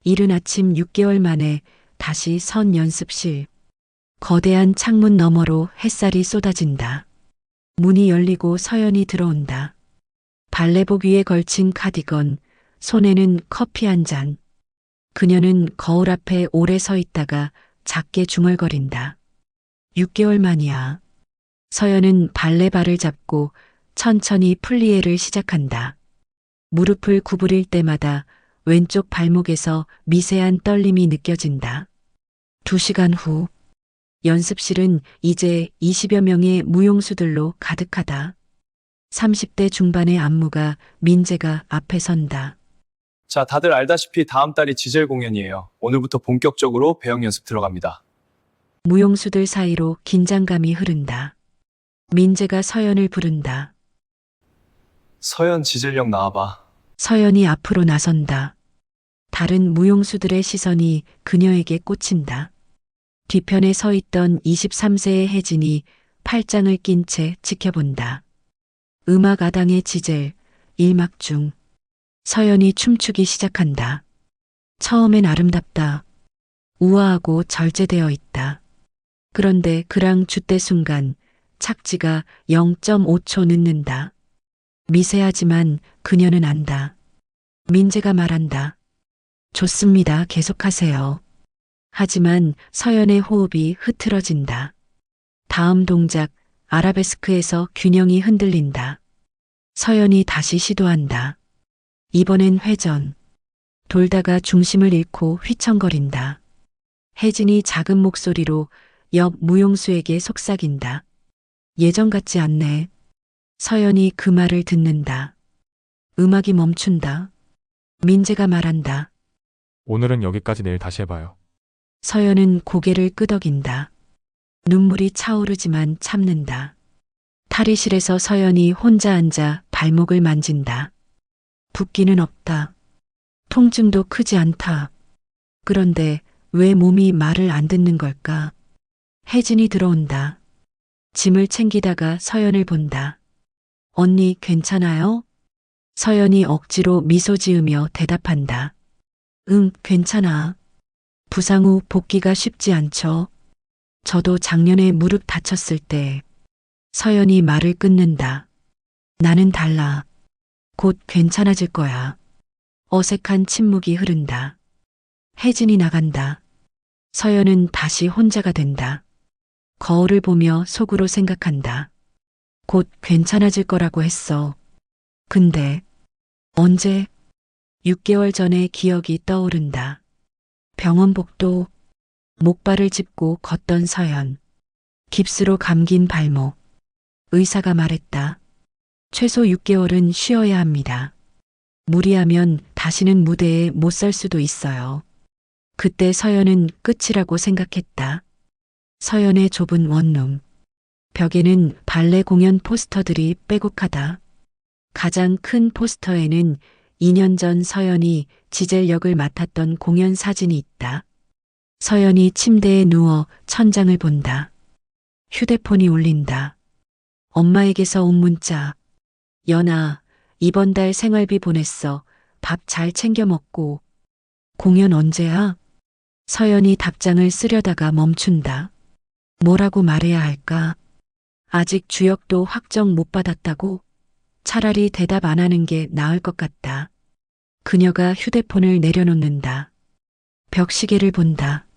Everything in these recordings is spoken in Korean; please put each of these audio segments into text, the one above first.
이른 아침 6개월 만에 다시 선 연습실. 거대한 창문 너머로 햇살이 쏟아진다. 문이 열리고 서연이 들어온다. 발레복 위에 걸친 카디건, 손에는 커피 한 잔. 그녀는 거울 앞에 오래 서 있다가 작게 중얼거린다. 6개월 만이야. 서연은 발레발을 잡고 천천히 플리에를 시작한다. 무릎을 구부릴 때마다 왼쪽 발목에서 미세한 떨림이 느껴진다. 2시간 후, 연습실은 이제 20여 명의 무용수들로 가득하다. 30대 중반의 안무가 민재가 앞에 선다. 자, 다들 알다시피 다음 달이 지젤 공연이에요. 오늘부터 본격적으로 배영 연습 들어갑니다. 무용수들 사이로 긴장감이 흐른다. 민재가 서연을 부른다. 서연 지젤역 나와봐. 서연이 앞으로 나선다. 다른 무용수들의 시선이 그녀에게 꽂힌다. 뒤편에 서 있던 23세의 혜진이 팔짱을 낀 채 지켜본다. 음악 아당의 지젤, 일막 중. 서연이 춤추기 시작한다. 처음엔 아름답다. 우아하고 절제되어 있다. 그런데 그랑 줏대 순간 착지가 0.5초 늦는다. 미세하지만 그녀는 안다. 민재가 말한다. 좋습니다. 계속하세요. 하지만 서연의 호흡이 흐트러진다. 다음 동작, 아라베스크에서 균형이 흔들린다. 서연이 다시 시도한다. 이번엔 회전. 돌다가 중심을 잃고 휘청거린다. 혜진이 작은 목소리로 옆 무용수에게 속삭인다. 예전 같지 않네. 서연이 그 말을 듣는다. 음악이 멈춘다. 민재가 말한다. 오늘은 여기까지 내일 다시 해봐요. 서연은 고개를 끄덕인다. 눈물이 차오르지만 참는다. 탈의실에서 서연이 혼자 앉아 발목을 만진다. 붓기는 없다. 통증도 크지 않다. 그런데 왜 몸이 말을 안 듣는 걸까? 혜진이 들어온다. 짐을 챙기다가 서연을 본다. 언니 괜찮아요? 서연이 억지로 미소 지으며 대답한다. 응, 괜찮아. 부상 후 복귀가 쉽지 않죠. 저도 작년에 무릎 다쳤을 때. 서연이 말을 끊는다. 나는 달라. 곧 괜찮아질 거야. 어색한 침묵이 흐른다. 혜진이 나간다. 서연은 다시 혼자가 된다. 거울을 보며 속으로 생각한다. 곧 괜찮아질 거라고 했어. 근데 언제? 6개월 전의 기억이 떠오른다. 병원 복도, 목발을 짚고 걷던 서연. 깁스로 감긴 발목. 의사가 말했다. 최소 6개월은 쉬어야 합니다. 무리하면 다시는 무대에 못 설 수도 있어요. 그때 서연은 끝이라고 생각했다. 서연의 좁은 원룸. 벽에는 발레 공연 포스터들이 빼곡하다. 가장 큰 포스터에는 2년 전 서연이 지젤 역을 맡았던 공연 사진이 있다. 서연이 침대에 누워 천장을 본다. 휴대폰이 울린다. 엄마에게서 온 문자. 연아, 이번 달 생활비 보냈어. 밥 잘 챙겨 먹고. 공연 언제야? 서연이 답장을 쓰려다가 멈춘다. 뭐라고 말해야 할까? 아직 주역도 확정 못 받았다고? 차라리 대답 안 하는 게 나을 것 같다. 그녀가 휴대폰을 내려놓는다. 벽시계를 본다.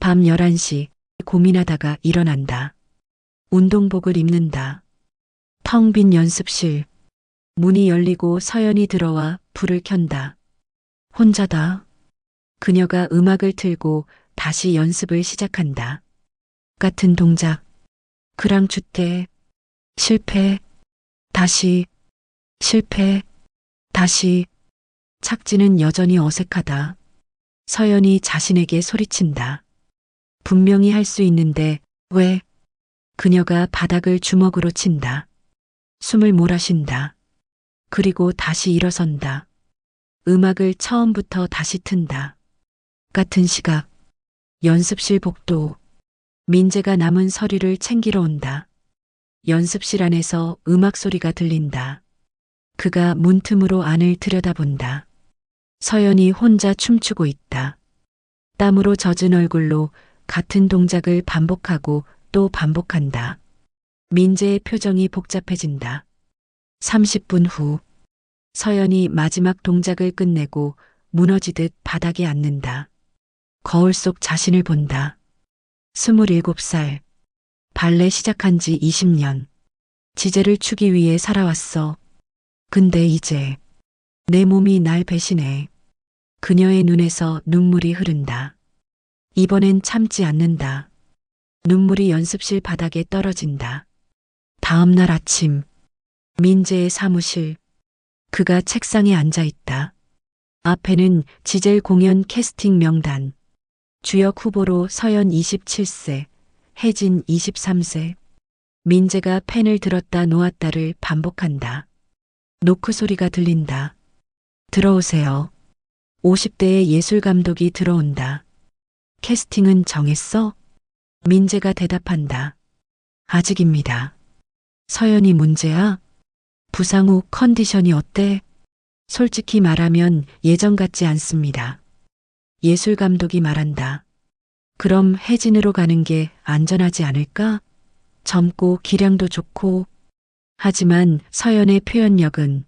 밤 11시 고민하다가 일어난다. 운동복을 입는다. 텅 빈 연습실. 문이 열리고 서연이 들어와 불을 켠다. 혼자다. 그녀가 음악을 틀고 다시 연습을 시작한다. 같은 동작. 그랑 줏대. 실패. 다시. 실패. 다시. 착지는 여전히 어색하다. 서연이 자신에게 소리친다. 분명히 할 수 있는데 왜? 그녀가 바닥을 주먹으로 친다. 숨을 몰아쉰다. 그리고 다시 일어선다. 음악을 처음부터 다시 튼다. 같은 시각. 연습실 복도. 민재가 남은 서류를 챙기러 온다. 연습실 안에서 음악 소리가 들린다. 그가 문틈으로 안을 들여다본다. 서연이 혼자 춤추고 있다. 땀으로 젖은 얼굴로 같은 동작을 반복하고 또 반복한다. 민재의 표정이 복잡해진다. 30분 후, 서연이 마지막 동작을 끝내고 무너지듯 바닥에 앉는다. 거울 속 자신을 본다. 27살. 발레 시작한 지 20년. 지젤을 추기 위해 살아왔어. 근데 이제 내 몸이 날 배신해. 그녀의 눈에서 눈물이 흐른다. 이번엔 참지 않는다. 눈물이 연습실 바닥에 떨어진다. 다음 날 아침, 민재의 사무실. 그가 책상에 앉아 있다. 앞에는 지젤 공연 캐스팅 명단. 주역 후보로 서연 27세, 혜진 23세. 민재가 펜을 들었다 놓았다를 반복한다. 노크 소리가 들린다. 들어오세요. 50대의 예술감독이 들어온다. 캐스팅은 정했어? 민재가 대답한다. 아직입니다. 서연이 문제야? 부상 후 컨디션이 어때? 솔직히 말하면 예전 같지 않습니다. 예술감독이 말한다. 그럼 혜진으로 가는 게 안전하지 않을까? 젊고 기량도 좋고. 하지만 서연의 표현력은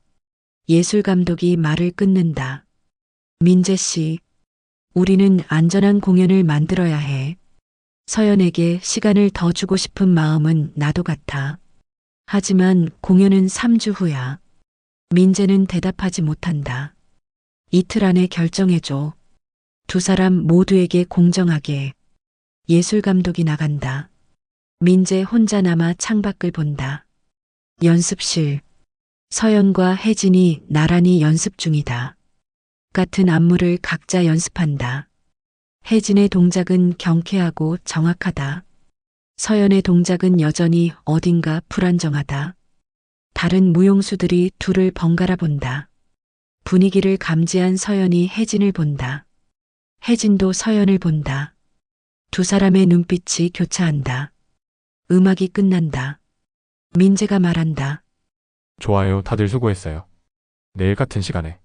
예술감독이 말을 끊는다. 민재 씨, 우리는 안전한 공연을 만들어야 해. 서연에게 시간을 더 주고 싶은 마음은 나도 같아. 하지만 공연은 3주 후야. 민재는 대답하지 못한다. 이틀 안에 결정해줘. 두 사람 모두에게 공정하게. 예술감독이 나간다. 민재 혼자 남아 창밖을 본다. 연습실. 서연과 혜진이 나란히 연습 중이다. 같은 안무를 각자 연습한다. 혜진의 동작은 경쾌하고 정확하다. 서연의 동작은 여전히 어딘가 불안정하다. 다른 무용수들이 둘을 번갈아 본다. 분위기를 감지한 서연이 혜진을 본다. 혜진도 서연을 본다. 두 사람의 눈빛이 교차한다. 음악이 끝난다. 민재가 말한다. 좋아요. 다들 수고했어요. 내일 같은 시간에.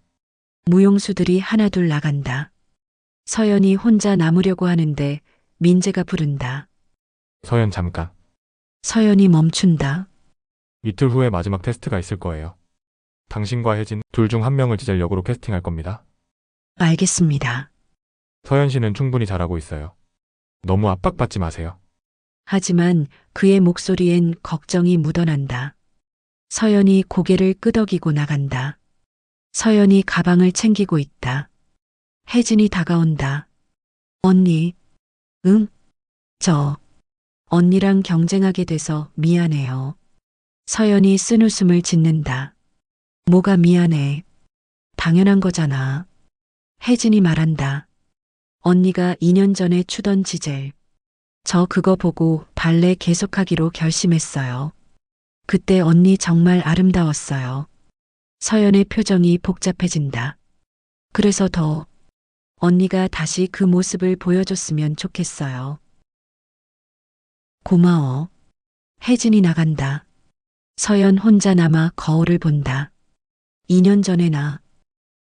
무용수들이 하나둘 나간다. 서연이 혼자 남으려고 하는데 민재가 부른다. 서연 잠깐. 서연이 멈춘다. 이틀 후에 마지막 테스트가 있을 거예요. 당신과 혜진 둘 중 한 명을 지젤 역으로 캐스팅할 겁니다. 알겠습니다. 서연 씨는 충분히 잘하고 있어요. 너무 압박받지 마세요. 하지만 그의 목소리엔 걱정이 묻어난다. 서연이 고개를 끄덕이고 나간다. 서연이 가방을 챙기고 있다. 혜진이 다가온다. 언니. 응? 언니랑 경쟁하게 돼서 미안해요. 서연이 쓴웃음을 짓는다. 뭐가 미안해. 당연한 거잖아. 혜진이 말한다. 언니가 2년 전에 추던 지젤. 저 그거 보고 발레 계속하기로 결심했어요. 그때 언니 정말 아름다웠어요. 서연의 표정이 복잡해진다. 그래서 더 언니가 다시 그 모습을 보여줬으면 좋겠어요. 고마워. 혜진이 나간다. 서연 혼자 남아 거울을 본다. 2년 전에 나.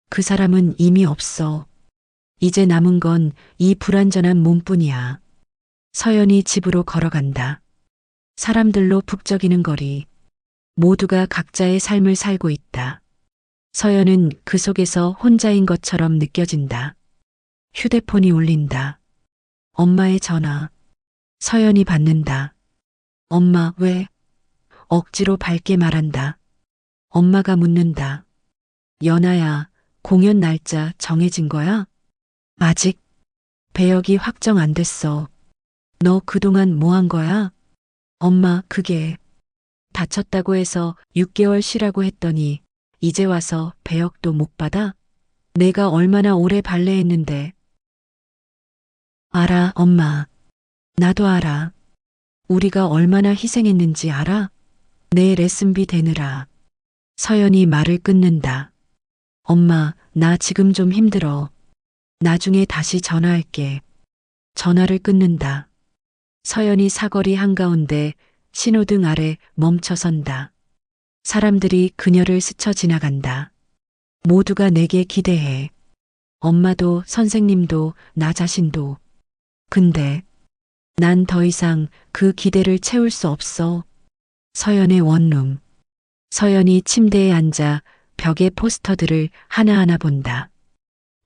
그 사람은 이미 없어. 이제 남은 건 이 불완전한 몸뿐이야. 서연이 집으로 걸어간다. 사람들로 북적이는 거리. 모두가 각자의 삶을 살고 있다. 서연은 그 속에서 혼자인 것처럼 느껴진다. 휴대폰이 울린다. 엄마의 전화. 서연이 받는다. 엄마, 왜? 억지로 밝게 말한다. 엄마가 묻는다. 연아야, 공연 날짜 정해진 거야? 아직. 배역이 확정 안 됐어. 너 그동안 뭐 한 거야? 엄마, 그게. 다쳤다고 해서 6개월 쉬라고 했더니 이제 와서 배역도 못 받아? 내가 얼마나 오래 발레했는데. 알아, 엄마. 나도 알아. 우리가 얼마나 희생했는지 알아? 내 레슨비 대느라. 서연이 말을 끊는다. 엄마, 나 지금 좀 힘들어. 나중에 다시 전화할게. 전화를 끊는다. 서연이 사거리 한가운데 신호등 아래 멈춰선다. 사람들이 그녀를 스쳐 지나간다. 모두가 내게 기대해. 엄마도 선생님도 나 자신도. 근데 난 더 이상 그 기대를 채울 수 없어. 서연의 원룸. 서연이 침대에 앉아 벽의 포스터들을 하나하나 본다.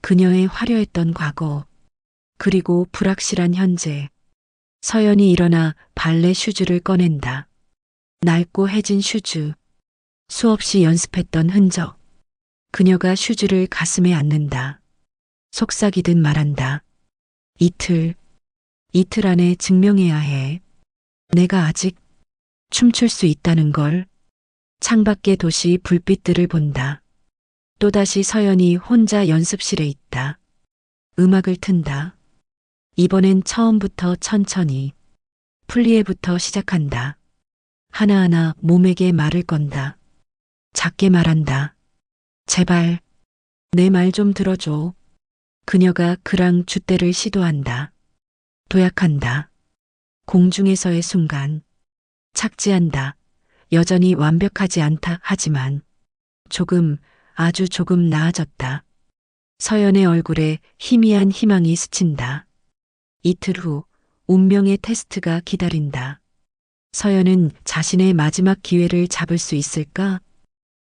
그녀의 화려했던 과거, 그리고 불확실한 현재. 서연이 일어나 발레 슈즈를 꺼낸다. 낡고 해진 슈즈. 수없이 연습했던 흔적. 그녀가 슈즈를 가슴에 안는다. 속삭이듯 말한다. 이틀 안에 증명해야 해. 내가 아직 춤출 수 있다는 걸. 창밖의 도시 불빛들을 본다. 또다시 서연이 혼자 연습실에 있다. 음악을 튼다. 이번엔 처음부터 천천히. 플리에부터 시작한다. 하나하나 몸에게 말을 건다. 작게 말한다. 제발, 내 말 좀 들어줘. 그녀가 그랑 줏대를 시도한다. 도약한다. 공중에서의 순간. 착지한다. 여전히 완벽하지 않다 하지만 조금, 아주 조금 나아졌다. 서연의 얼굴에 희미한 희망이 스친다. 이틀 후 운명의 테스트가 기다린다. 서연은 자신의 마지막 기회를 잡을 수 있을까?